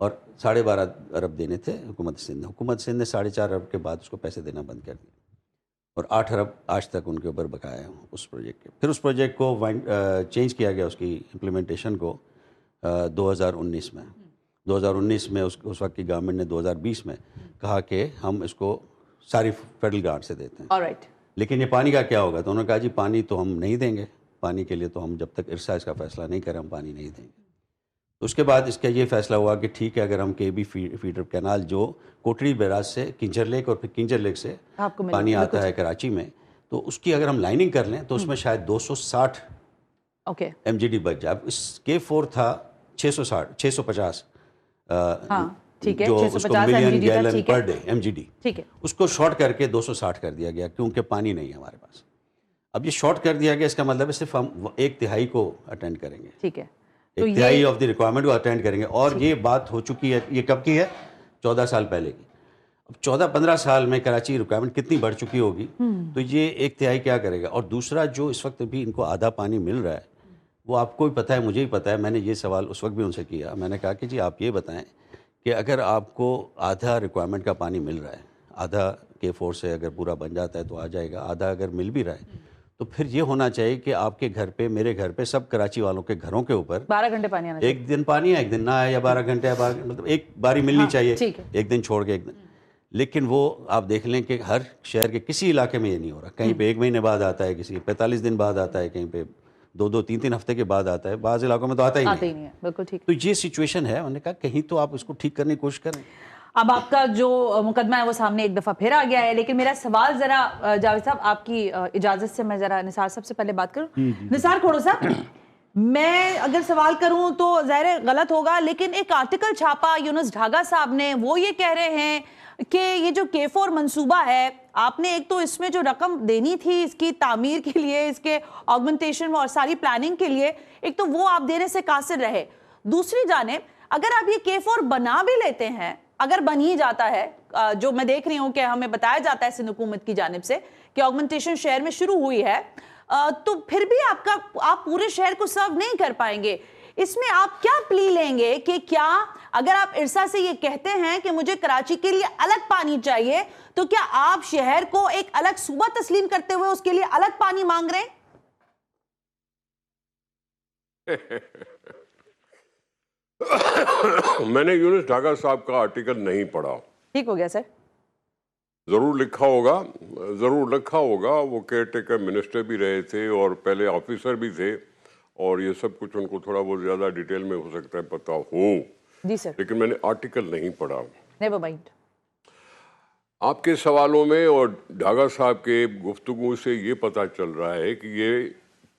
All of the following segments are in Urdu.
اور 12.5 ارب دینے تھے حکومت سندھ نے. حکومت سندھ نے 4.5 ارب کے بعد اس کو پیسے دینا بند کر دیا, اور 8 ارب آج تک ان کے اوپر بقایا ہے اس پروجیکٹ کے. پھر اس پروجیکٹ کو چینج کیا گیا, اس کی امپلیمنٹیشن کو 2019 میں. 2019 میں اس وقت کی گورنمنٹ نے 2020 میں کہا کہ ہم اس کو ساری فیڈرل گرانٹ سے دیتے ہیں. آلرائٹ. لیکن یہ پانی کا کیا ہوگا؟ تو انہوں نے کہا جی پانی تو ہم نہیں دیں گے, پانی کے لیے تو ہم جب تک ارسا اس کا فیصلہ نہیں کریں ہم پانی نہیں دیں گے. اس کے بعد اس کا یہ فیصلہ ہوا کہ ٹھیک ہے, اگر ہم کے بی فیڈر کینال جو کوٹڑی بیراج سے کنجر لیک اور پھر کنجر لیک سے پانی آتا ہے کراچی میں, تو اس کی اگر ہم لائننگ کر لیں تو اس میں شاید 260 ایم جی ڈی بچ جائے. اب اس K4 تھا 650 جو اس کو million gallon per day M G D, اس کو شارٹ کر کے 260 کر دیا گیا کیونکہ پانی نہیں ہے ہمارے پاس. اب یہ شارٹ کر دیا گیا, اس کا مطلب ہے صرف ہم 1/3 کو اٹینڈ کریں گے. ٹھیک ہے, 1/3 آف دی ریکوائرمنٹ کو اٹینڈ کریں گے. اور یہ بات ہو چکی ہے, یہ کب کی ہے؟ 14 سال پہلے کی. اب 14-15 سال میں کراچی ریکوائرمنٹ کتنی بڑھ چکی ہوگی, تو یہ 1/3 کیا کرے گا؟ اور دوسرا جو اس وقت بھی ان کو آدھا پانی مل رہا ہے وہ آپ کو بھی پتہ ہے, مجھے ہی پتہ ہے. میں نے یہ سوال اس وقت بھی ان سے کیا, میں نے کہا کہ جی آپ یہ بتائیں کہ اگر آپ کو آدھا ریکوائرمنٹ کا پانی مل رہا ہے, آدھا K4 سے اگر پورا بن جاتا ہے تو آ جائے گا, آدھا اگر مل بھی رہا ہے تو پھر یہ ہونا چاہیے کہ آپ کے گھر پہ, میرے گھر پہ, سب کراچی والوں کے گھروں کے اوپر 12 گھنٹے پانی آنا چاہیے. ایک دن پانی ہے, ایک دن نہ آئے, یا 12 گھنٹے یا مطلب ایک باری ملنی چاہیے, ایک دن چھوڑ کے ایک دن. لیکن وہ آپ دیکھ لیں کہ ہر شہر کے کسی علاقے میں یہ نہیں ہو رہا. کہیں پہ 1 مہینے بعد آتا ہے, کسی 45 دن بعد آتا ہے, کہیں پہ 2-3 ہفتے کے بعد آتا ہے, بعض علاقوں میں تو آتا ہی نہیں ہے. بالکل ٹھیک. تو یہ سچویشن ہے. انہوں نے کہا کہیں تو آپ اس کو ٹھیک کرنے کی کوشش کریں. اب آپ کا جو مقدمہ ہے وہ سامنے ایک دفعہ پھر آ گیا ہے, لیکن میرا سوال ذرا جاوید صاحب آپ کی اجازت سے میں ذرا نثار صاحب سے پہلے بات کروں. نثار کھوڑو صاحب, میں اگر سوال کروں تو ظاہر غلط ہوگا, لیکن ایک آرٹیکل چھاپا یونس ڈھاگا صاحب نے, وہ یہ کہہ رہے ہیں کہ یہ جو K4 منصوبہ ہے, آپ نے ایک تو اس میں جو رقم دینی تھی اس کی تعمیر کے لیے, اس کے آگمنٹیشن اور ساری پلاننگ کے لیے, ایک تو وہ آپ دینے سے قاصر رہے. دوسری جانب اگر آپ یہ K4 بنا بھی لیتے ہیں, اگر بن ہی جاتا ہے, جو میں دیکھ رہی ہوں کہ ہمیں بتایا جاتا ہے سندھ حکومت کی جانب سے کہ آگمنٹیشن شہر میں شروع ہوئی ہے, تو پھر بھی آپ پورے شہر کو سرو نہیں کر پائیں گے. اس میں آپ کیا پلی لیں گے کہ کیا اگر آپ ارسا سے یہ کہتے ہیں کہ مجھے کراچی کے لیے الگ پانی چاہیے, تو کیا آپ شہر کو ایک الگ صوبہ تسلیم کرتے ہوئے اس کے لیے الگ پانی مانگ رہے ہیں؟ میں نے یونس ڈھاگا صاحب کا آرٹیکل نہیں پڑھا. ٹھیک ہو گیا سر. ضرور لکھا ہوگا. وہ کیئر ٹیکر منسٹر بھی رہے تھے اور پہلے آفیسر بھی تھے, اور یہ سب کچھ ان کو تھوڑا بہت زیادہ ڈیٹیل میں ہو سکتا ہے پتہ ہو. جی سر. لیکن میں نے آرٹیکل نہیں پڑھا. Never mind. آپ کے سوالوں میں اور ڈھاگا صاحب کے گفتگو سے یہ پتہ چل رہا ہے کہ یہ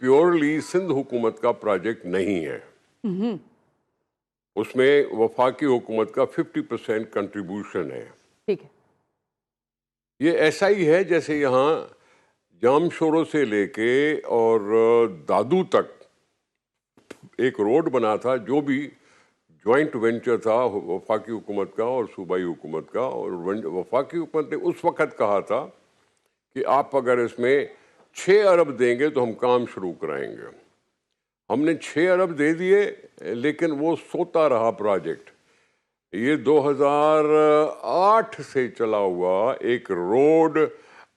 پیورلی سندھ حکومت کا پروجیکٹ نہیں ہے. اس میں وفاقی حکومت کا 50% کنٹریبیوشن ہے. ٹھیک ہے. یہ ایسا ہی ہے جیسے یہاں جام شورو سے لے کے اور دادو تک ایک روڈ بنا تھا, جو بھی جوائنٹ وینچر تھا وفاقی حکومت کا اور صوبائی حکومت کا. اور وفاقی حکومت نے اس وقت کہا تھا کہ آپ اگر اس میں 6 ارب دیں گے تو ہم کام شروع کرائیں گے. ہم نے 6 ارب دے دیے, لیکن وہ سوتا رہا پروجیکٹ. یہ 2008 سے چلا ہوا ایک روڈ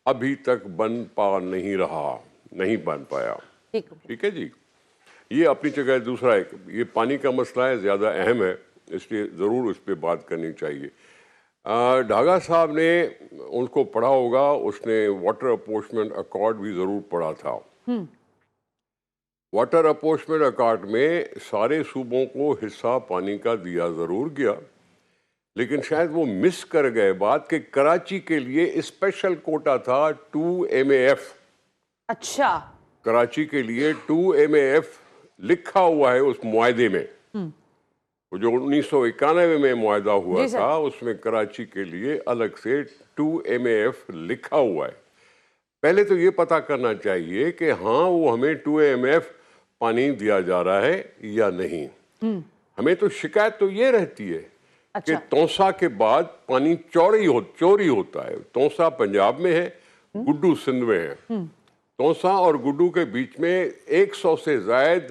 ابھی تک نہیں بن پایا. ٹھیک ہے جی. یہ اپنی جگہ. دوسرا ایک یہ پانی کا مسئلہ ہے, زیادہ اہم ہے, اس لیے ضرور اس پہ بات کرنی چاہیے. ڈھاگا صاحب نے ان کو پڑھا ہوگا, اس نے واٹر اپورشمنٹ اکارڈ بھی ضرور پڑھا تھا. واٹر اپورشمنٹ اکارڈ میں سارے صوبوں کو حصہ پانی کا دیا ضرور گیا, لیکن شاید وہ مس کر گئے بات کہ کراچی کے لیے اسپیشل کوٹا تھا 2 MAF. اچھا. کراچی کے لیے 2 MAF لکھا ہوا ہے اس معاہدے میں. وہ جو 1991 میں معاہدہ ہوا تھا, اس میں کراچی کے لیے الگ سے 2 MAF لکھا ہوا ہے. پہلے تو یہ پتہ کرنا چاہیے کہ ہاں وہ ہمیں 2 MAF پانی دیا جا رہا ہے یا نہیں. ہمیں تو شکایت تو یہ رہتی ہے کہ تونسا کے بعد پانی چوری ہوتا ہے. تونسا پنجاب میں ہے, گڈو سندھ میں ہے. تونسا اور گڈو کے بیچ میں 100 سے زائد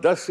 10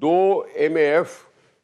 2 MAF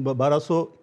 1200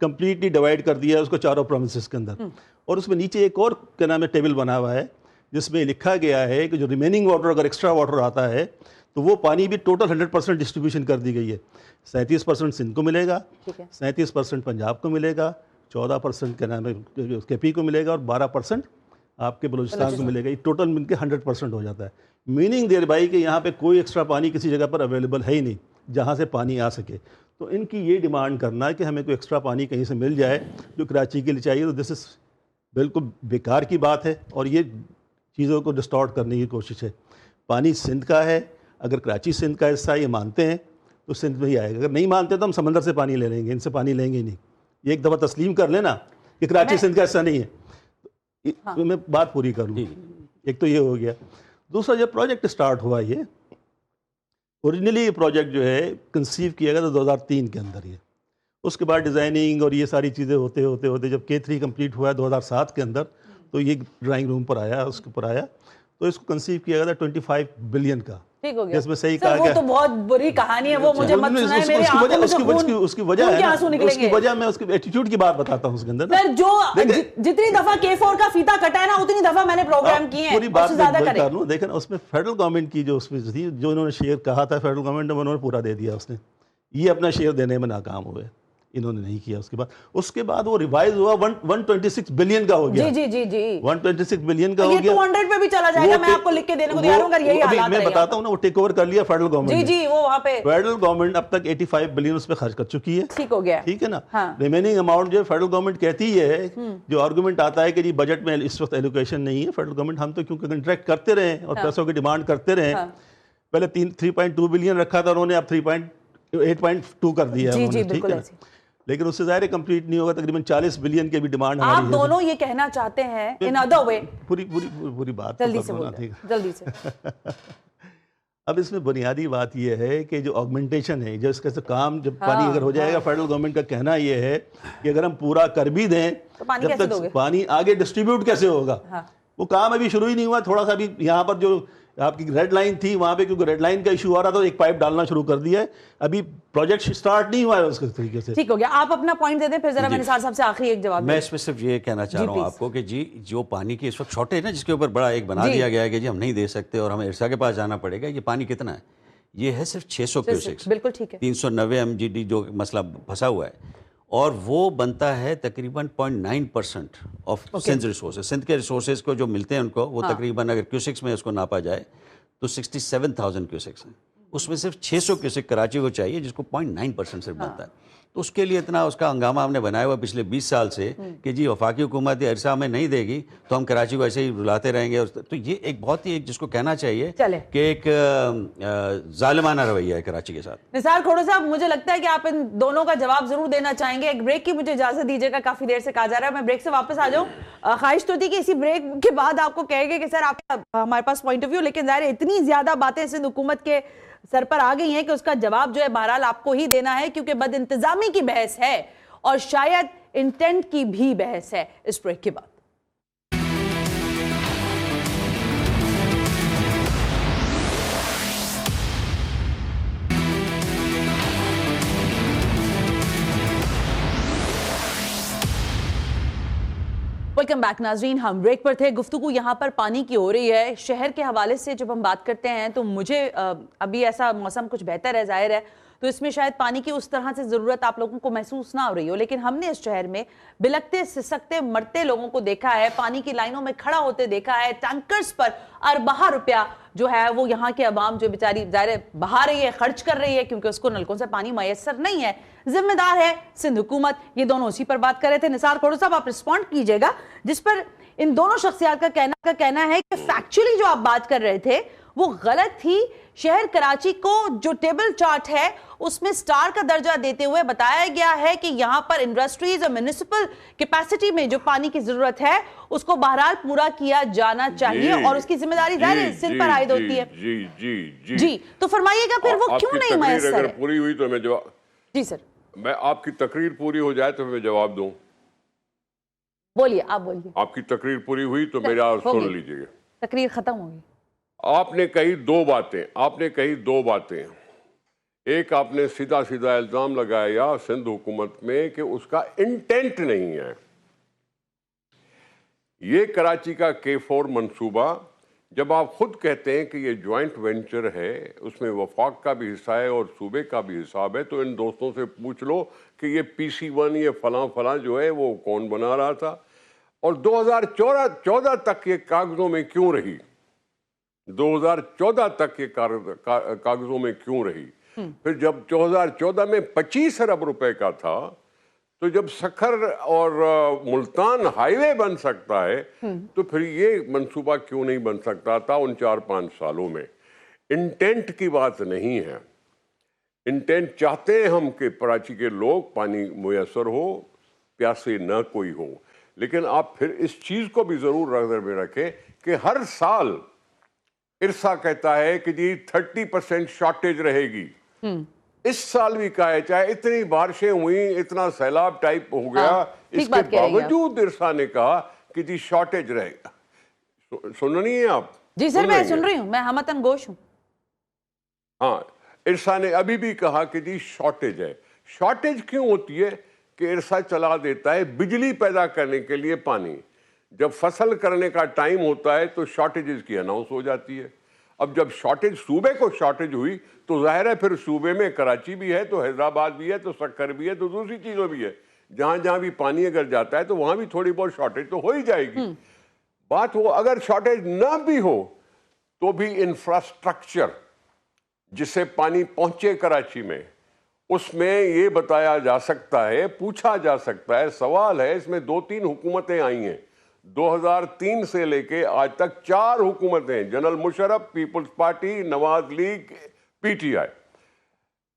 کمپلیٹلی ڈیوائڈ کر دیا ہے اس کو چاروں پروونسز کے اندر. اور اس میں نیچے ایک اور کیا نام ہے ٹیبل بنا ہوا ہے جس میں لکھا گیا ہے کہ جو ریمیننگ واٹر اگر ایکسٹرا واٹر آتا ہے تو وہ پانی بھی ٹوٹل 100% ڈسٹریبیوشن کر دی گئی ہے. 37% سندھ کو ملے گا, 37% پنجاب کو ملے گا, 14% کیا نام ہے کے پی کو ملے گا, اور 12% آپ کے بلوچستان کو ملے گا. یہ ٹوٹل مل کے 100% ہو جاتا ہے. میننگ دیر بھائی کہ یہاں پہ کوئی ایکسٹرا پانی کسی جگہ پر اویلیبل ہے ہی نہیں جہاں سے پانی آ سکے. تو ان کی یہ ڈیمانڈ کرنا ہے کہ ہمیں کوئی ایکسٹرا پانی کہیں سے مل جائے جو کراچی کے لیے چاہیے, تو دس از بالکل بیکار کی بات ہے اور یہ چیزوں کو ڈسٹارٹ کرنے کی کوشش ہے. پانی سندھ کا ہے, اگر کراچی سندھ کا حصہ یہ مانتے ہیں تو سندھ میں ہی آئے گا, اگر نہیں مانتے تو ہم سمندر سے پانی لے لیں گے, ان سے پانی لیں گے ہی نہیں. یہ ایک دفعہ تسلیم کر لینا کہ کراچی سندھ کا حصہ نہیں ہے. تو میں بات پوری کر لوں. ایک تو یہ ہو گیا. دوسرا جب پروجیکٹ سٹارٹ ہوا, یہ اوریجنلی یہ پروجیکٹ جو ہے کنسیو کیا گیا تھا 2003 کے اندر. یہ اس کے بعد ڈیزائننگ اور یہ ساری چیزیں ہوتے جب K3 کمپلیٹ ہوا ہے 2007 کے اندر, تو یہ ڈرائنگ روم پر آیا, اس کے اوپر آیا, تو اس کو کنسیو کیا گیا تھا 25 بلین کا. ٹھیک ہو گیا. جس میں صحیح کہا وہ تو بہت بری کہانی ہے, وہ مجھے مت سنائیں, میرے آنکھوں میں سے اس کی وجہ ہے, اس کی وجہ میں اس کے ایٹیٹیوڈ کی بات بتاتا ہوں اس کے اندر. پھر جو جتنی دفعہ K4 کا فیتا کٹا ہے نا اتنی دفعہ میں نے پروگرام کیے ہیں, پوری بات میں کر لوں. دیکھیں اس میں فیڈرل گورنمنٹ کی جو اس میں تھی, جو انہوں نے شیئر کہا تھا فیڈرل گورنمنٹ نے, انہوں نے پورا دے دیا. اس نے یہ اپنا شیئر دینے میں ناکام ہوئے, انہوں نے نہیں کیا. اس کے بعد وہ ریوائز ہوا 126 بلین کا ہو گیا. جی 126 بلین کا ہو گیا. یہ 200 پہ بھی چلا جائے گا, میں آپ کو لکھ کے دینے کو تیار ہوں. اگر یہی حالات میں بتاتا ہوں نا, وہ ٹیک اوور کر لیا فیڈرل گورنمنٹ. جی وہ وہاں پہ فیڈرل گورنمنٹ اب تک 85 بلین اس پہ خرچ کر چکی ہے. ٹھیک ہو گیا, ٹھیک ہے نا. ریمیننگ اماؤنٹ جو فیڈرل گورنمنٹ کہتی ہے, جو آرگومنٹ آتا ہے کہ جی بجٹ میں اس وقت ایلوکیشن نہیں ہے, فیڈرل گورنمنٹ ہم تو کیونکہ کنٹریکٹ کرتے رہے اور پیسوں کی ڈیمانڈ کرتے رہے. پہلے 3.2 بلین رکھا تھا انہوں نے, اب 8.2 کر دیا ہے. جی بالکل. لیکن اس سے ظاہر کمپلیٹ نہیں ہوگا, تقریباً 40 بلین کے بھی ڈیمانڈ ہماری ہے. آپ دونوں یہ کہنا چاہتے ہیں ان ادر وے, پوری بات جلدی سے. اب اس میں بنیادی بات یہ ہے کہ جو آگمنٹیشن ہے, جو اس کا کام جب پانی اگر ہو جائے گا, فیڈرل گورنمنٹ کا کہنا یہ ہے کہ اگر ہم پورا کر بھی دیں, جب تک پانی آگے ڈسٹریبیوٹ کیسے ہوگا, وہ کام ابھی شروع ہی نہیں ہوا. تھوڑا سا بھی یہاں پر جو آپ کی ریڈ لائن تھی وہاں پہ کیونکہ ریڈ لائن کا ایشو آ رہا تھا, ایک پائپ ڈالنا شروع کر دیا ہے, ابھی پروجیکٹ سٹارٹ نہیں ہوا ہے اس کے طریقے سے. ٹھیک ہو گیا. آپ اپنا پوائنٹ دے دیں, پھر ذرا میں نثار صاحب سے آخری ایک جواب. میں اس میں صرف یہ کہنا چاہ رہا ہوں آپ کو کہ جی جو پانی کی اس وقت شارٹیج ہے نا, جس کے اوپر بڑا ایک بنا دیا گیا ہے کہ جی ہم نہیں دے سکتے اور ہمیں ارسا کے پاس جانا پڑے گا, یہ پانی کتنا ہے؟ یہ ہے صرف 600 کیوسکس. بالکل ٹھیک ہے. 390 MGD جو مسئلہ پھنسا ہوا ہے, اور وہ بنتا ہے تقریباً 0.9% آف سندھ ریسورسز. سندھ کے ریسورسز کو جو ملتے ہیں ان کو, وہ تقریباً اگر کیوسکس میں اس کو ناپا جائے تو 67,000 کیوسکس ہیں. اس میں صرف 600 کیوسک کراچی کو چاہیے, جس کو 0.9% صرف بنتا ہے. تو اس کے لیے اتنا اس کا ہنگامہ ہم نے بنایا ہوا پچھلے 20 سال سے کہ جی وفاقی حکومت ارسا ہمیں نہیں دے گی تو ہم کراچی کو ایسے ہی رلاتے رہیں گے. تو یہ ایک بہت ہی جس کو کہنا چاہیے کہ ایک ظالمانہ رویہ ہے کراچی کے ساتھ. نثار کھوڑو صاحب, مجھے لگتا ہے کہ آپ ان دونوں کا جواب ضرور دینا چاہیں گے. ایک بریک کی مجھے اجازت دیجیے گا, کافی دیر سے کہا جا رہا ہے. میں بریک سے واپس آ جاؤں. خواہش تو تھی کہ اسی بریک کے بعد آپ کو کہے گے کہ سر آپ ہمارے پاس پوائنٹ آف ویو, لیکن ظاہر ہے اتنی زیادہ باتیں سندھ حکومت کے سر پر آ گئی ہیں کہ اس کا جواب جو ہے بہرحال آپ کو ہی دینا ہے, کیونکہ بد انتظامی کی بحث ہے اور شاید انٹینٹ کی بھی بحث ہے. اس بریک کے بعد ویلکم بیک ناظرین. ہم بریک پر تھے, گفتگو یہاں پر پانی کی ہو رہی ہے. شہر کے حوالے سے جب ہم بات کرتے ہیں تو مجھے ابھی ایسا موسم کچھ بہتر ہے ظاہر ہے, تو اس میں شاید پانی کی اس طرح سے ضرورت آپ لوگوں کو محسوس نہ ہو رہی ہو, لیکن ہم نے اس شہر میں بلکتے سسکتے مرتے لوگوں کو دیکھا ہے, پانی کی لائنوں میں کھڑا ہوتے دیکھا ہے, ٹینکرز پر ارباں روپیہ جو ہے وہ یہاں کے عوام جو بیچاری ظاہر بہا رہی ہے, خرچ کر رہی ہے, کیونکہ اس کو نلکوں سے پانی میسر نہیں ہے. ذمہ دار ہے سندھ حکومت. یہ دونوں اسی پر بات کر رہے تھے. نثار کھوڑو صاحب آپ رسپونڈ کیجئے گا, جس پر ان دونوں شخصیات کا کہنا ہے کہ فیکچولی جو آپ بات کر رہے تھے وہ غلط تھی. شہر کراچی کو جو ٹیبل چارٹ ہے اس میں سٹار کا درجہ دیتے ہوئے بتایا گیا ہے کہ یہاں پر انڈسٹریز اور میونسپل کیپیسٹی میں جو پانی کی ضرورت ہے اس کو بہرحال پورا کیا جانا چاہیے, اور اس کی ذمہ داری ظاہر سندھ پر عائد ہوتی ہے. جی تو فرمائیے گا پھر وہ کیوں نہیں میسر ہے؟ اگر پوری ہوئی تو میں جواب. جی سر. میں آپ کی تقریر پوری ہو جائے تو میں جواب دوں. بولیے, آپ بولیے. آپ کی تقریر پوری ہوئی تو میرا سن لیجیے گا. تقریر ختم ہوگی. آپ نے کہی دو باتیں. ایک آپ نے سیدھا سیدھا الزام لگایا سندھ حکومت میں کہ اس کا انٹینٹ نہیں ہے. یہ کراچی کا K4 منصوبہ جب آپ خود کہتے ہیں کہ یہ جوائنٹ وینچر ہے, اس میں وفاق کا بھی حصہ ہے اور صوبے کا بھی حساب ہے, تو ان دوستوں سے پوچھ لو کہ یہ PC1 یہ فلاں جو ہے وہ کون بنا رہا تھا, اور 2014 تک یہ کاغذوں میں کیوں رہی, 2014 تک یہ کاغذوں میں کیوں رہی. پھر جب 2014 میں 25 ارب روپے کا تھا, تو جب سکھر اور ملتان ہائی وے بن سکتا ہے تو پھر یہ منصوبہ کیوں نہیں بن سکتا تھا ان 4-5 سالوں میں. انٹینٹ کی بات نہیں ہے. انٹینٹ چاہتے ہیں ہم کہ کراچی کے لوگ پانی میسر ہو, پیاسے نہ کوئی ہو, لیکن آپ پھر اس چیز کو بھی ضرور نظر میں رکھیں کہ ہر سال ارسا کہتا ہے کہ جی 30% شارٹیج رہے گی. اس سال بھی کہا ہے, چاہے اتنی بارشیں ہوئیں, اتنا سیلاب ٹائپ ہو گیا, اس کے باوجود ارسا نے کہا کہ جی شارٹیج رہے گا. سن رہی ہیں آپ؟ جی سر میں سن رہی ہوں, میں ہمتن گوش ہوں. ہاں, ارسا نے ابھی بھی کہا کہ جی شارٹیج ہے. شارٹیج کیوں ہوتی ہے کہ ارسا چلا دیتا ہے بجلی پیدا کرنے کے لیے پانی. جب فصل کرنے کا ٹائم ہوتا ہے تو شارٹیجز کی اناؤنس ہو جاتی ہے. اب جب شارٹیج صوبے کو شارٹیج ہوئی تو ظاہر ہے پھر صوبے میں کراچی بھی ہے تو حیدرآباد بھی ہے تو سکر بھی ہے تو دوسری چیزوں بھی ہے, جہاں بھی پانی اگر جاتا ہے تو وہاں بھی تھوڑی بہت شارٹیج تو ہو ہی جائے گی. بات وہ اگر شارٹیج نہ بھی ہو تو بھی انفراسٹرکچر جس سے پانی پہنچے کراچی میں, اس میں یہ بتایا جا سکتا ہے, پوچھا جا سکتا ہے. سوال ہے, اس میں 2-3 حکومتیں آئی ہیں 2003 سے لے کے آج تک 4 حکومتیں, جنرل مشرف, پیپلز پارٹی, نواز لیگ, PTI.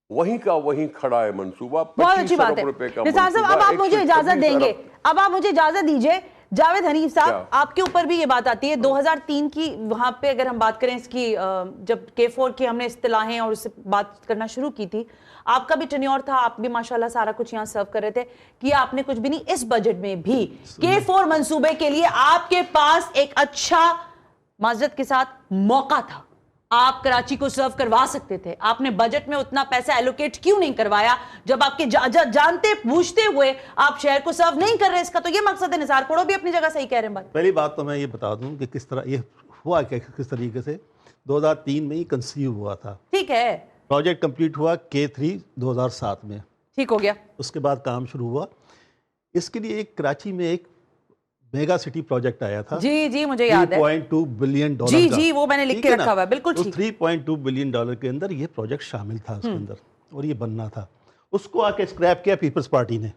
وہیں کا وہیں کھڑا ہے منصوبہ. بہت اچھی بات ہے نثار صاحب, اب آپ مجھے اجازت دیں گے, اب آپ مجھے اجازت دیجئے. جاوید حنیف صاحب, آپ کے اوپر بھی یہ بات آتی ہے 2003 کی, وہاں پہ اگر ہم بات کریں اس کی, جب K4 کی ہم نے اصطلاحیں اور اس سے بات کرنا شروع کی تھی, آپ کا بھی ٹینیور تھا, آپ بھی ماشاءاللہ سارا کچھ یہاں سرو کر رہے تھے, کیا آپ نے کچھ بھی نہیں. اس بجٹ میں بھی K4 منصوبے کے لیے آپ کے پاس ایک اچھا معذرت کے ساتھ موقع تھا, آپ کراچی کو سرو کروا سکتے تھے. آپ نے بجٹ میں اتنا پیسہ ایلوکیٹ کیوں نہیں کروایا جب آپ کے جانتے پوچھتے ہوئے آپ شہر کو سرو نہیں کر رہے؟ اس کا تو یہ مقصد ہے. نثار کوڑو بھی اپنی جگہ صحیح کہہ رہے ہیں. بات پہلی بات تو میں یہ بتا دوں کہ کس طرح یہ ہوا, کس طریقے سے 2003 میں ہی کنسیو ہوا تھا. ٹھیک ہے, پروجیکٹ کمپلیٹ ہوا K3 2007 میں, ٹھیک ہو گیا. اس کے بعد کام شروع ہوا. اس کے لیے ایک کراچی میں ایک میگا سٹی پروجیکٹ آیا تھا. جی مجھے یاد ہے, $3.2 بلین کا. جی وہ میں نے لکھ کے رکھا ہوا ہے, بالکل ٹھیک. 3.2 بلین ڈالر کے اندر یہ پروجیکٹ شامل تھا اس کے اندر, اور یہ بننا تھا. اس کو آ کے اسکریپ کیا پیپلز پارٹی نے,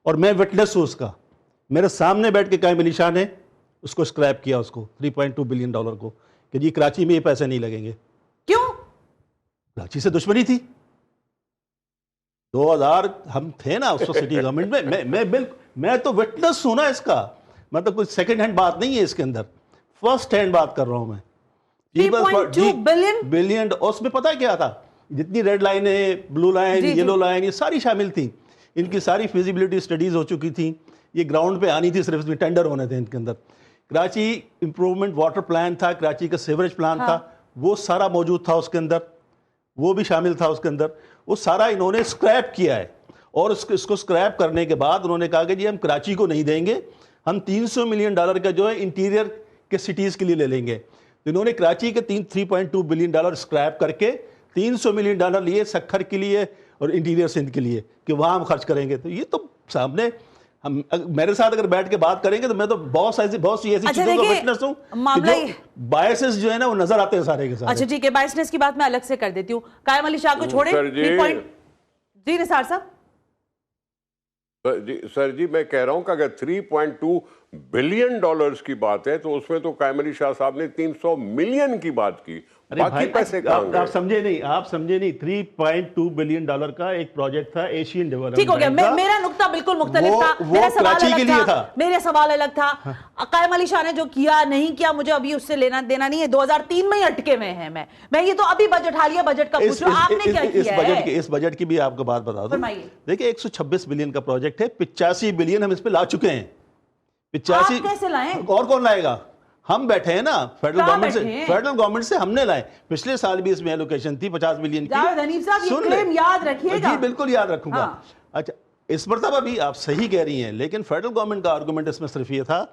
اور میں وٹنس ہوں اس کا. میرے سامنے بیٹھ کے قائم علی شاہ نے اس کو اسکریپ کیا, اس کو 3.2 بلین ڈالر کو, کہ جی کراچی میں یہ پیسے نہیں لگیں گے. کیوں؟ کراچی سے دشمنی تھی. 2000 ہم تھے نا اس وقت سٹی گورنمنٹ میں, میں تو وٹنس ہوں نا اس کا. مطلب کوئی سیکنڈ ہینڈ بات نہیں ہے اس کے اندر, فرسٹ ہینڈ بات کر رہا ہوں میں. 3.2 بلین. اس میں پتہ کیا تھا, جتنی ریڈ لائنیں, بلو لائن, یلو لائن, یہ ساری شامل تھیں. ان کی ساری فیزیبلٹی سٹڈیز ہو چکی تھیں. یہ گراؤنڈ پہ آنی تھی, صرف اس میں ٹینڈر ہونے تھے ان کے اندر. کراچی امپروومنٹ واٹر پلان تھا, کراچی کا سیوریج پلان تھا, وہ سارا موجود تھا اس کے اندر, وہ بھی شامل تھا اس کے اندر. وہ سارا انہوں نے اسکریپ کیا ہے, اور اس کو اسکریپ کرنے کے بعد انہوں نے کہا کہ جی ہم کراچی کو نہیں دیں گے, ہم $300 ملین کا جو ہے انٹیریئر کے سٹیز کے لیے لے لیں گے. تو انہوں نے کراچی کے 3.2 بلین ڈالر اسکریپ کر کے $300 ملین لیے سکھر کے لیے اور انٹیریئر سندھ کے لیے, کہ وہاں ہم خرچ کریں گے. تو یہ تو سامنے ہم, میرے ساتھ اگر بیٹھ کے بات کریں گے تو میں تو بہت سی ایسی چیزوں کا وٹنس ہوں کہ جو بائسز جو ہے نا وہ نظر آتے ہیں سارے کے سارے. اچھا ٹھیک ہے, بائسنس کی بات میں الگ سے کر دیتی ہوں. قائم علی شاہ کو چھوڑیں. جی نثار صاحب. سر جی میں کہہ رہا ہوں کہ اگر 3.2 بلین ڈالرز کی بات ہے تو اس میں تو قائم علی شاہ صاحب نے 300 ملین کی بات کی, باقی پیسے کہاں گئے؟ آپ سمجھے نہیں. 3.2 بلین ڈالر کا ایک پروجیکٹ تھا ایشین ڈیولپمنٹ. ٹھیک ہو گیا, میرا نقطہ بالکل مختلف تھا, میرا سوال الگ تھا. قائم علی شاہ نے جو کیا نہیں کیا مجھے ابھی اس سے لینا دینا نہیں ہے. 2003 میں ہی اٹکے ہوئے ہیں. میں یہ تو ابھی بجٹ حالیہ بجٹ کا پوچھ رہا ہوں, آپ نے کیا کیا ہے؟ اس بجٹ کی بھی آپ کو بات بتا دوں. دیکھیں 126 بلین کا پروجیکٹ ہے, 85 بلین ہم اس پہ لا چکے ہیں. 85 کیسے لائیں؟ اور کون لائے گا؟ ہم بیٹھے ہیں نا فیڈرل کہاں گورنمنٹ سے، بیٹھے ہیں؟ فیڈرل گورنمنٹ سے ہم نے لائے. پچھلے سال بھی اس میں ایلوکیشن تھی 50 ملین کی. جاوید حنیف صاحب یہ سن لیں. کلیم یاد رکھیے گا. جی بالکل یاد رکھوں گا. ہاں. اچھا اس مرتبہ بھی آپ صحیح کہہ رہی ہیں، لیکن فیڈرل گورنمنٹ کا آرگومنٹ اس میں صرف یہ تھا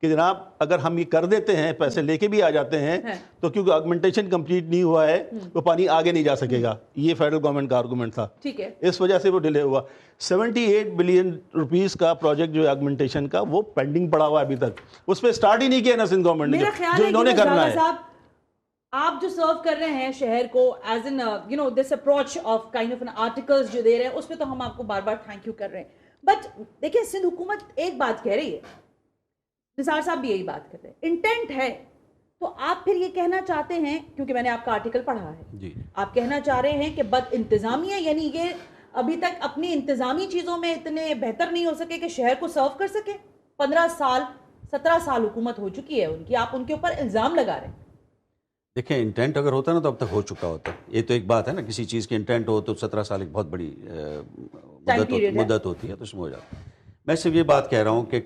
کہ جناب اگر ہم یہ کر دیتے ہیں، پیسے لے کے بھی آ جاتے ہیں، تو کیونکہ آگمنٹیشن کمپلیٹ نہیں ہوا ہے وہ پانی آگے نہیں جا سکے گا. یہ فیڈرل گورنمنٹ کا آرگومنٹ تھا. ٹھیک ہے. اس وجہ سے وہ ڈیلے ہوا. 78 بلین روپیز کا پروجیکٹ جو ہے آگمنٹیشن کا، وہ پینڈنگ پڑا ہوا ہے ابھی تک. اس پہ سٹارٹ ہی نہیں کیا نا سندھ گورنمنٹ میرا نے خیال جو ہے انہوں نے کہ کرنا ہے. صاحب آپ جو سرو کر رہے ہیں شہر کو as an you know this approach of kind of an articles جو دے رہے ہیں، اس پہ تو ہم آپ کو بار بار تھینک یو کر رہے ہیں. بٹ دیکھیں سندھ حکومت ایک بات کہہ رہی ہے، نثار صاحب بھی یہی بات کہتے ہیں، انٹینٹ ہے. تو آپ پھر یہ کہنا چاہتے ہیں، کیونکہ میں نے آپ کا آرٹیکل پڑھا ہے، جی آپ کہنا چاہ رہے ہیں کہ بد انتظامی ہے، یعنی یہ ابھی تک اپنی انتظامی چیزوں میں اتنے بہتر نہیں ہو سکے کہ شہر کو سرو کر سکے. 15 سال 17 سال حکومت ہو چکی ہے ان کی، آپ ان کے اوپر الزام لگا رہے ہیں. دیکھیں انٹینٹ اگر ہوتا نا تو اب تک ہو چکا ہوتا. یہ تو ایک بات ہے نا، کسی چیز کی انٹینٹ ہو تو 17 سال ایک بہت بڑی مدت ہوتی ہے، تو اس میں ہو جاتا ہے. میں صرف یہ بات کہہ رہا ہوں کہ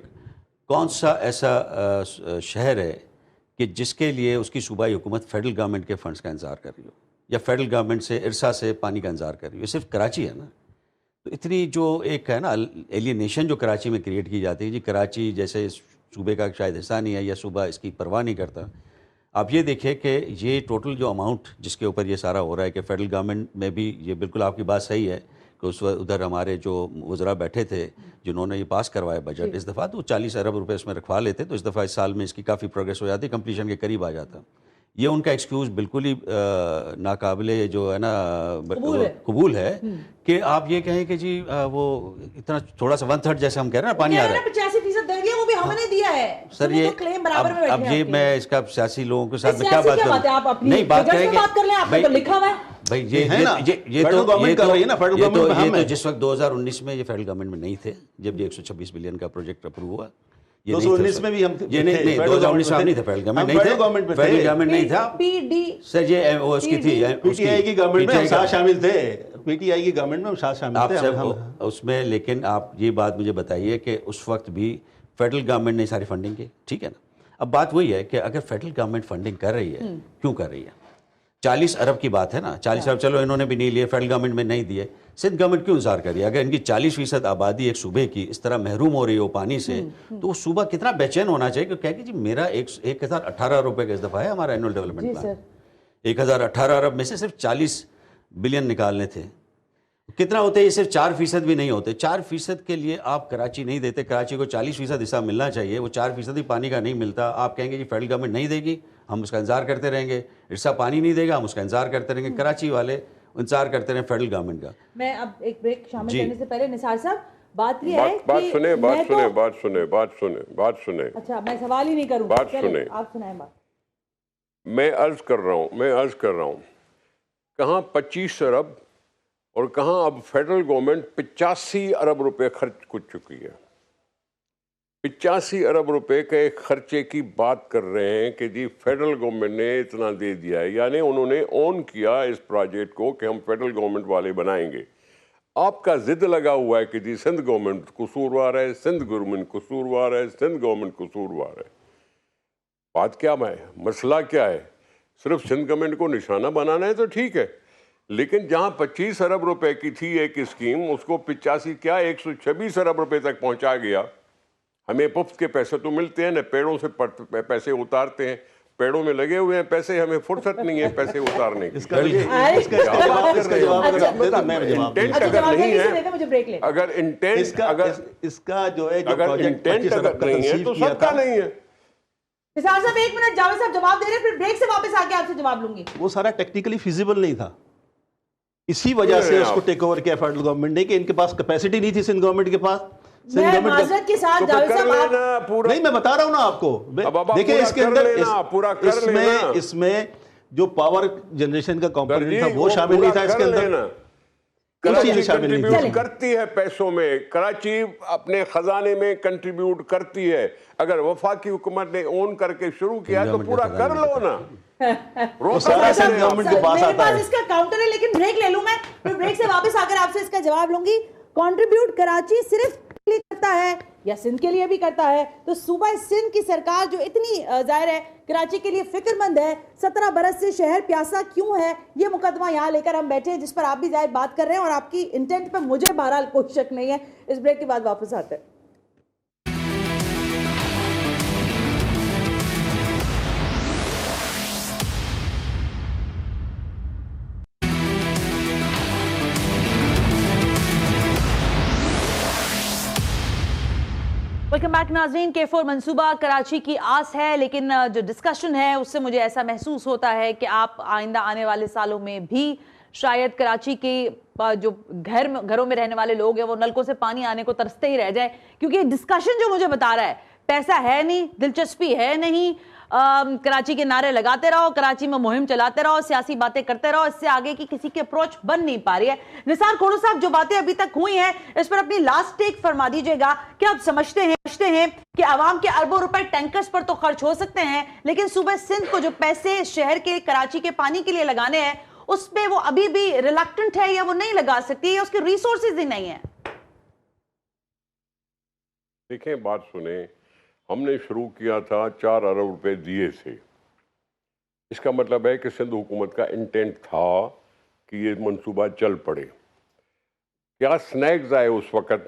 کون سا ایسا شہر ہے کہ جس کے لیے اس کی صوبائی حکومت فیڈرل گورنمنٹ کے فنڈز کا انتظار کر رہی ہو یا فیڈرل گورنمنٹ سے ارسا سے پانی کا انتظار کر رہی ہو. یہ صرف کراچی ہے نا. تو اتنی جو ایک ہے نا ایلینیشن جو کراچی میں کریٹ کی جاتی ہے، جی کراچی جیسے صوبے کا شاید حصہ نہیں ہے یا صوبہ اس کی پرواہ نہیں کرتا. آپ یہ دیکھیں کہ یہ ٹوٹل جو اماؤنٹ جس کے اوپر یہ سارا ہو رہا ہے کہ فیڈرل گورنمنٹ میں بھی یہ بالکل آپ کی بات صحیح ہے کہ اس وقت ادھر ہمارے جو وزراء بیٹھے تھے جنہوں نے یہ پاس کروایا بجٹ، اس دفعہ تو 40 ارب روپے اس میں رکھوا لیتے تو اس دفعہ اس سال میں اس کی کافی پروگریس ہو جاتی، کمپلیشن کے قریب آ جاتا. یہ ان کا ایکسکیوز بالکل ہی ناقابل جو ہے نا قبول ہے کہ آپ یہ کہیں کہ جی وہ اتنا تھوڑا سا 1/3 جیسے ہم کہہ رہے ہیں پانی آ رہا ہے. 85% دے دیا، وہ بھی ہم نے دیا ہے سر. یہ اب یہ میں اس کا سیاسی لوگوں کے ساتھ میں کیا بات کروں؟ نہیں بات کریں گے لکھا ہوا ہے بھائی. یہ تو جس وقت 2019 میں یہ فیڈرل گورنمنٹ میں نہیں تھے جب یہ 126 بلین کا پروجیکٹ اپروو ہوا. 2019 میں بھی ہم یہ نہیں 2019 میں نہیں تھے، فیڈرل گورنمنٹ نہیں تھے، فیڈرل گورنمنٹ نہیں تھا. پی ڈی سر یہ وہ اس کی تھی پی ٹی آئی کی گورنمنٹ میں ہم ساتھ شامل تھے. پی ٹی آئی کی گورنمنٹ میں ہم ساتھ شامل آپ تھے سب اس میں. لیکن آپ یہ بات مجھے بتائیے کہ اس وقت بھی فیڈرل گورنمنٹ نے ساری فنڈنگ کی، ٹھیک ہے نا. اب بات وہی ہے کہ اگر فیڈرل گورنمنٹ فنڈنگ کر رہی ہے، کیوں کر رہی ہے؟ 40 ارب کی بات ہے نا. 40 ارب چلو انہوں نے بھی نہیں لیے، فیڈرل گورنمنٹ میں نہیں دیے، سندھ گورنمنٹ کیوں انتظار کر رہی ہے؟ اگر ان کی 40% آبادی ایک صوبے کی اس طرح محروم ہو رہی ہو پانی سے، تو وہ صوبہ کتنا بے چین ہونا چاہیے کہ کہہ کہ جی میرا 1018 ارب روپے کا اس دفعہ ہے ہمارا اینول ڈیولپمنٹ پلان. 1018 ارب میں سے صرف 40 بلین نکالنے تھے. کتنا ہوتے ہیں؟ یہ صرف 4% بھی نہیں ہوتے. 4% کے لیے آپ کراچی نہیں دیتے. کراچی کو 40% حصہ ملنا چاہیے، وہ 4% ہی پانی کا نہیں ملتا. آپ کہیں گے جی فیڈرل گورنمنٹ نہیں دے گی، ہم اس کا انتظار کرتے رہیں گے. ارسا پانی نہیں دے گا، ہم اس کا انتظار کرتے رہیں گے. کراچی والے انتظار کرتے رہیں فیڈرل گورنمنٹ کا. میں اب ایک بریک شامل کرنے سے پہلے نثار صاحب بات یہ ہے بات سنیں. اچھا میں سوال ہی نہیں کروں، بات سنیں، آپ سنائیں بات. میں عرض کر رہا ہوں کہاں 25 ارب اور کہاں اب فیڈرل گورنمنٹ 85 ارب روپے خرچ کر چکی ہے. 85 ارب روپے کے خرچے کی بات کر رہے ہیں کہ جی فیڈرل گورنمنٹ نے اتنا دے دیا ہے، یعنی انہوں نے اون کیا اس پروجیکٹ کو کہ ہم فیڈرل گورنمنٹ والے بنائیں گے. آپ کا ضد لگا ہوا ہے کہ جی سندھ گورنمنٹ قصوروار ہے، سندھ گورنمنٹ قصوروار ہے، سندھ گورنمنٹ قصوروار ہے. بات کیا ہے؟ مسئلہ کیا ہے؟ صرف سندھ گورنمنٹ کو نشانہ بنانا ہے تو ٹھیک ہے، لیکن جہاں 25 ارب روپے کی تھی ایک اسکیم، اس کو 85 کیا 126 ارب روپے تک پہنچا گیا. ہمیں پفت کے پیسے تو ملتے ہیں، نہ پیڑوں سے پیسے اتارتے ہیں، پیڑوں میں لگے ہوئے ہیں پیسے، ہمیں فرصت نہیں ہے پیسے اتارنے کی. اگر انٹینٹ نہیں ہے تو سب کا نہیں ہے. نثار صاحب ایک منٹ، جاوید صاحب جواب دے رہے ہیں، پھر بریک سے واپس آ کے آپ سے جواب لوں گی. وہ سارا ٹیکنیکلی فیزیبل نہیں تھا، اسی وجہ سے اس کو ٹیک اوور کیا فیڈرل گورنمنٹ نے کہ ان کے پاس کیپیسٹی نہیں تھی سندھ گورنمنٹ کے پاس. میں معذرت کے ساتھ جاوید صاحب نہیں، میں بتا رہا ہوں نا آپ کو. دیکھیں اس کے اندر اس میں جو پاور جنریشن کا کمپوننٹ تھا وہ شامل نہیں تھا اس کے اندر. کراچی کنٹریبیوٹ کرتی ہے پیسوں میں، کراچی اپنے خزانے میں کنٹریبیوٹ کرتی ہے. اگر وفاقی حکومت نے اون کر کے شروع کیا تو پورا کر لو نا. گورنمنٹ کے پاس آتا ہے. اس کا کاؤنٹر ہے، لیکن بریک لے لوں میں، پھر بریک سے واپس آ کر آپ سے اس کا جواب لوں گی. کنٹریبیوٹ کراچی صرف کرتا ہے یا سندھ کے لیے بھی کرتا ہے. تو صوبہ سندھ کی سرکار جو اتنی ظاہر ہے کراچی کے لیے فکر مند ہے, 17 برس سے شہر پیاسا کیوں ہے, یہ مقدمہ یہاں لے کر ہم بیٹھے ہیں, جس پر آپ بھی ظاہر بات کر رہے ہیں, اور آپ کی انٹینٹ پہ مجھے بہرحال کوئی شک نہیں ہے. اس بریک کے بعد واپس آتے ہیں. ویلکم بیک ناظرین. K4 منصوبہ کراچی کی آس ہے, لیکن جو ڈسکشن ہے اس سے مجھے ایسا محسوس ہوتا ہے کہ آپ آئندہ آنے والے سالوں میں بھی شاید کراچی کے جو گھروں میں رہنے والے لوگ ہیں وہ نلکوں سے پانی آنے کو ترستے ہی رہ جائیں, کیونکہ ڈسکشن جو مجھے بتا رہا ہے پیسہ ہے نہیں, دلچسپی ہے نہیں, کراچی کے نعرے لگاتے رہو, کراچی میں مہم چلاتے رہو, سیاسی باتیں کرتے رہو, اس سے آگے کی کسی کی اپروچ بن نہیں پا رہی ہے. نثار کھوڑو صاحب, جو باتیں ابھی تک ہوئی ہیں اس پر اپنی لاسٹ ٹیک فرما دیجئے گا کہ آپ سمجھتے ہیں کہ عوام کے اربوں روپے ٹینکرز پر تو خرچ ہو سکتے ہیں, لیکن صوبہ سندھ کو جو پیسے شہر کے کراچی کے پانی کے لیے لگانے ہیں اس پہ وہ ابھی بھی ریلکٹنٹ ہے, یا وہ نہیں لگا سکتی, یا اس کے ریسورسز ہی نہیں ہیں؟ دیکھیں, بات سنیں, ہم نے شروع کیا تھا 4 ارب روپے دیے سے. اس کا مطلب ہے کہ سندھ حکومت کا انٹینٹ تھا کہ یہ منصوبہ چل پڑے. کیا سنیکز آئے اس وقت,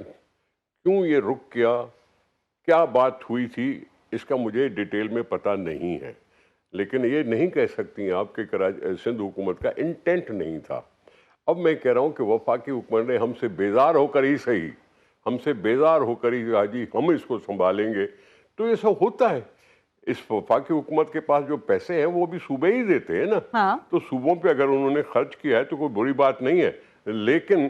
کیوں یہ رک گیا, کیا بات ہوئی تھی, اس کا مجھے ڈیٹیل میں پتہ نہیں ہے, لیکن یہ نہیں کہہ سکتی آپ کہ سندھ حکومت کا انٹینٹ نہیں تھا. اب میں کہہ رہا ہوں کہ وفاقی حکومت نے ہم سے بیزار ہو کر ہی صحیح, ہم سے بیزار ہو کر ہی جی ہم اس کو سنبھالیں گے, تو یہ سب ہوتا ہے. اس وفاقی حکومت کے پاس جو پیسے ہیں وہ بھی صوبے ہی دیتے ہیں نا, تو صوبوں پہ اگر انہوں نے خرچ کیا ہے تو کوئی بری بات نہیں ہے, لیکن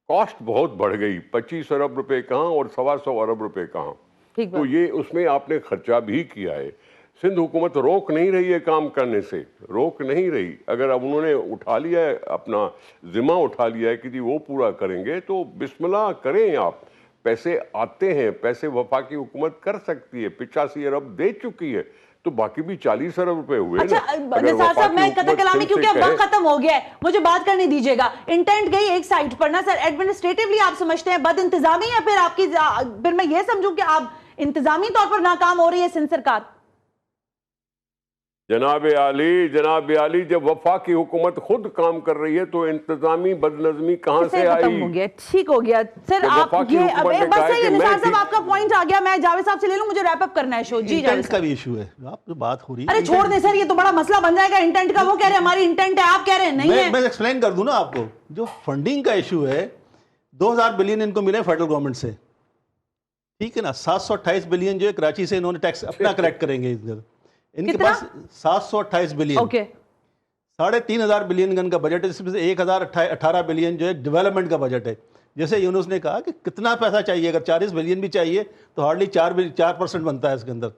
کاسٹ بہت بڑھ گئی, 25 ارب روپے کہاں اور 125 ارب روپے کہاں, تو یہ اس میں آپ نے خرچہ بھی کیا ہے. سندھ حکومت روک نہیں رہی ہے کام کرنے سے, روک نہیں رہی. اگر اب انہوں نے اٹھا لیا ہے, اپنا ذمہ اٹھا لیا ہے کہ جی وہ پورا کریں گے, تو بسم اللہ کریں آپ. پیسے آتے ہیں, پیسے وفاقی حکومت کر سکتی ہے, 85 ارب دے چکی ہے, تو باقی بھی 40 ارب روپے ہوئے. اچھا نثار صاحب, میں قطع کلامی کیونکہ وقت ختم ہو گیا ہے, مجھے بات کرنے دیجیے گا. انٹینٹ گئی ایک سائٹ پر نا سر, ایڈمنسٹریٹیولی آپ سمجھتے ہیں بد انتظامی, یا پھر آپ کی, پھر میں یہ سمجھوں کہ آپ انتظامی طور پر ناکام ہو رہی ہے سندھ سرکار؟ جناب عالی, جب وفاقی حکومت خود کام کر رہی ہے تو انتظامی بدنظمی کہاں سے آئی؟ ٹھیک ہو گیا سر, آپ یہ بس صحیح ہے نثار صاحب, آپ کا پوائنٹ آ گیا. میں جاوید صاحب سے لے لوں, مجھے ریپ اپ کرنا ہے شو. جی جاوید کا بھی ایشو ہے, آپ جو بات ہو رہی ہے. ارے چھوڑ دیں سر, یہ تو بڑا مسئلہ بن جائے گا انٹینٹ کا. وہ کہہ رہے ہیں ہماری انٹینٹ ہے, آپ کہہ رہے ہیں نہیں ہے. میں ایکسپلین کر دوں نا آپ کو. جو فنڈنگ کا ایشو ہے, 2000 بلین ان کو ملے فیڈرل گورنمنٹ سے, ٹھیک ہے نا, 728 بلین جو ہے کراچی سے انہوں نے ٹیکس اپنا کلیکٹ کریں گے. ان کے پاس 728 بلین, 3500 بلین گن کا بجٹ ہے, جس میں سے 1018 بلین جو ہے ڈیولپمنٹ کا بجٹ ہے. جیسے یونس نے کہا کہ کتنا پیسہ چاہیے, اگر 40 بلین بھی چاہیے تو ہارڈلی 4% بنتا ہے اس کے اندر.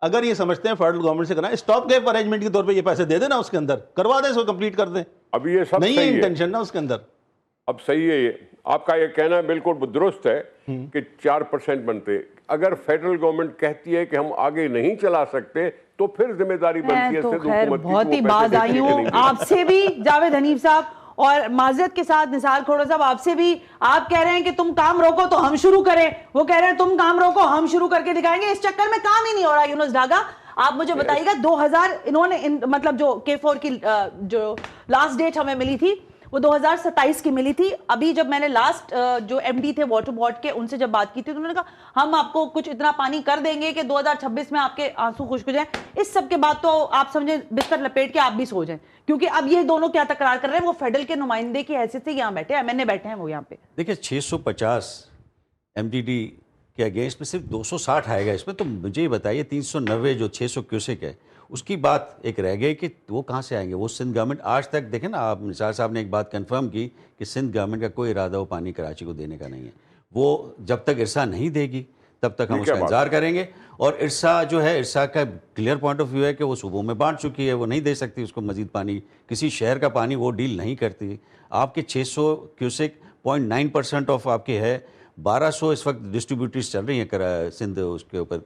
اگر یہ سمجھتے ہیں فیڈرل گورنمنٹ سے کرنا, اسٹاپ گیپ ارینجمنٹ کے طور پہ یہ پیسے دے دینا, اس کے اندر کروا دیں, اس کو کمپلیٹ کر دیں. اب یہ سب نہیں ہے انٹینشن نا اس کے اندر. اب صحیح ہے, یہ آپ کا یہ کہنا بالکل درست ہے کہ 4% بنتے. اگر فیڈرل گورنمنٹ کہتی ہے کہ ہم آگے نہیں چلا سکتے تو پھر ذمہ داری بنتی ہے سندھ حکومت کی. بہت ہی باز آئی ہوں آپ سے بھی جاوید حنیف صاحب, اور معذرت کے ساتھ نثار کھوڑو صاحب آپ سے بھی. آپ کہہ رہے ہیں کہ تم کام روکو تو ہم شروع کریں, وہ کہہ رہے ہیں تم کام روکو ہم شروع کر کے دکھائیں گے. اس چکر میں کام ہی نہیں ہو رہا. یونس ڈھاگا, آپ مجھے بتائیے گا, 2000 انہوں نے مطلب جو K4 کی جو لاسٹ ڈیٹ ہمیں ملی تھی وہ 2027 کی ملی تھی. ابھی جب میں نے لاسٹ جو ایم ڈی تھے واٹر بورڈ کے, ان سے جب بات کی تھی تو انہوں نے کہا ہم آپ کو کچھ اتنا پانی کر دیں گے کہ 2026 میں آپ کے آنسو خشک ہو جائیں. اس سب کے بعد تو آپ سمجھیں بستر لپیٹ کے آپ بھی سو جائیں, کیونکہ اب یہ دونوں کیا تکرار کر رہے ہیں, وہ فیڈرل کے نمائندے کی حیثیت سے یہاں بیٹھے ہیں, ایم این اے بیٹھے ہیں وہ یہاں پہ. دیکھیں 650 ایم ڈی ڈی کے اگینسٹ میں صرف 260 آئے گا اس میں, تو مجھے یہ بتائیے 390 جو 600 کیوسک ہے اس کی بات ایک رہ گئی کہ وہ کہاں سے آئیں گے. وہ سندھ گورنمنٹ آج تک دیکھیں نا, آپ نثار صاحب نے ایک بات کنفرم کی کہ سندھ گورنمنٹ کا کوئی ارادہ وہ پانی کراچی کو دینے کا نہیں ہے. وہ جب تک ارسا نہیں دے گی تب تک ہم اس کا انتظار کریں گے. اور ارسا جو ہے, ارسا کا کلیئر پوائنٹ آف ویو ہے کہ وہ صوبوں میں بانٹ چکی ہے, وہ نہیں دے سکتی اس کو مزید پانی, کسی شہر کا پانی وہ ڈیل نہیں کرتی. آپ کے 600 کیوسک 0.9% آف آپ کے ہے, 1200 اس وقت ڈسٹریبیوٹرز چل رہی ہیں سندھ اس کے اوپر,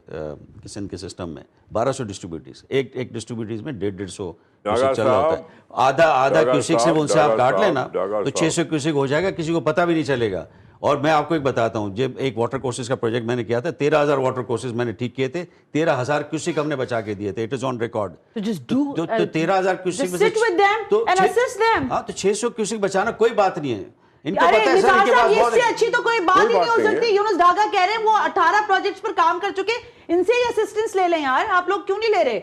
سندھ کے سسٹم میں 1200 ڈسٹریبیوٹرز, ایک ڈسٹریبیوٹرز میں 150 کیوسک چل رہا ہوتا ہے. آدھا کیوسک سے وہ ان سے آپ کاٹ لینا تو 600 کیوسک ہو جائے گا, کسی کو پتہ بھی نہیں چلے گا. اور میں آپ کو ایک بتاتا ہوں، جب ایک واٹر کورسز کا پروجیکٹ میں نے کیا تھا، 13,000 واٹر کورسز میں نے ٹھیک کیے تھے، 13,000 کیوسک ہم نے بچا کے دیے تھے. It is on record. So just do, جو 13,000 kiosk just sit with them and assist them. ہاں تو 600 کیوسک بچانا کوئی بات نہیں ہے. ان کو ارے پتہ ہے سر ان کے نثار پاس صاحب، یہ بہت اس سے اچھی تو کوئی بات ہی نہیں ہو بات نہیں سکتی. یونس ڈاگا کہہ رہے ہیں وہ 18 پروجیکٹس پر کام کر چکے، ان سے ہی اسسٹنس لے لیں یار. آپ لوگ کیوں نہیں لے رہے؟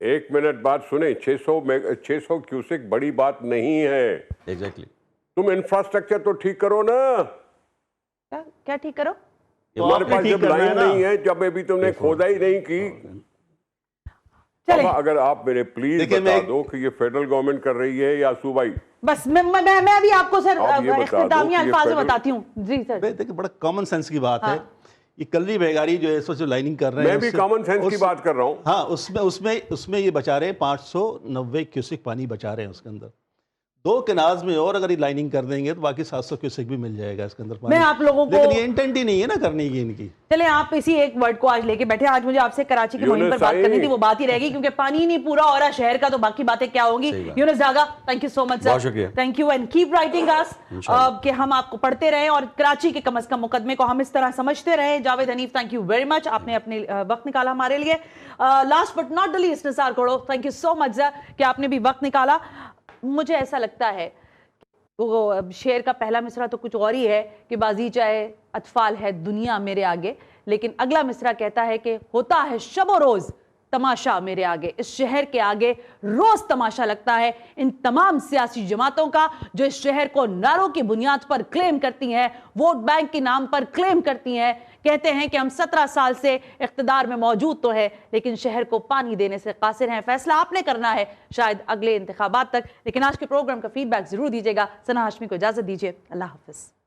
ایک منٹ بات سنیں. 600 کیوسک بڑی بات نہیں ہے. ایگزیکٹلی. تم انفراسٹرکچر تو ٹھیک کرو نا. کیا ٹھیک کرو؟ تمہارے پاس جب لائن نہیں ہے، جب ابھی تم نے کھودا ہی نہیں کی. اگر آپ میرے پلیز بتا دو کہ یہ فیڈرل گورنمنٹ کر رہی ہے یا صوبائی. بس میں ابھی آپ کو سر اختتامیہ الفاظ میں بتاتی ہوں. جی سر. دیکھیں بڑا کامن سینس کی بات ہے. یہ کلری بیگاری جو ہے اس وقت جو لائننگ کر رہے ہیں، میں بھی کامن سینس کی بات کر رہا ہوں. ہاں اس میں یہ بچا رہے ہیں 590 کیوسک پانی بچا رہے ہیں اس کے اندر. 2 کناز میں اور اگر یہ لائننگ کر دیں گے تو باقی 700 کیوسک بھی مل جائے گا اس کے اندر پانی. میں آپ لوگوں کو، لیکن یہ انٹینٹ ہی نہیں ہے نا کرنے کی ان کی. چلیں آپ اسی ایک ورڈ کو آج لے کے بیٹھے. آج مجھے آپ سے کراچی کی مہم پر بات کرنی تھی، وہ بات ہی رہ گئی کیونکہ پانی نہیں پورا ہو رہا شہر کا، تو باقی باتیں کیا ہوں گی. Younus Daga, thank you so much sir. بہت شکریہ. Thank you and keep writing us, کہ ہم آپ کو پڑھتے رہیں اور کراچی کے کم از کم مقدمے کو ہم اس طرح سمجھتے رہیں. Javed Hanif, thank you very much, آپ نے اپنے وقت نکالا ہمارے لیے. Last but not the least Nisar Khuhro, thank you so much sir کہ آپ نے بھی وقت نکالا. مجھے ایسا لگتا ہے وہ شعر کا پہلا مصرع تو کچھ اور ہی ہے کہ بازی چاہے اطفال ہے دنیا میرے آگے، لیکن اگلا مصرع کہتا ہے کہ ہوتا ہے شب و روز تماشا میرے آگے. اس شہر کے آگے روز تماشا لگتا ہے ان تمام سیاسی جماعتوں کا جو اس شہر کو نعروں کی بنیاد پر کلیم کرتی ہیں، ووٹ بینک کے نام پر کلیم کرتی ہیں. کہتے ہیں کہ ہم 17 سال سے اقتدار میں موجود تو ہے لیکن شہر کو پانی دینے سے قاصر ہیں. فیصلہ آپ نے کرنا ہے شاید اگلے انتخابات تک، لیکن آج کے پروگرام کا فیڈ بیک ضرور دیجیے گا. ثنا ہاشمی کو اجازت دیجیے. اللہ حافظ.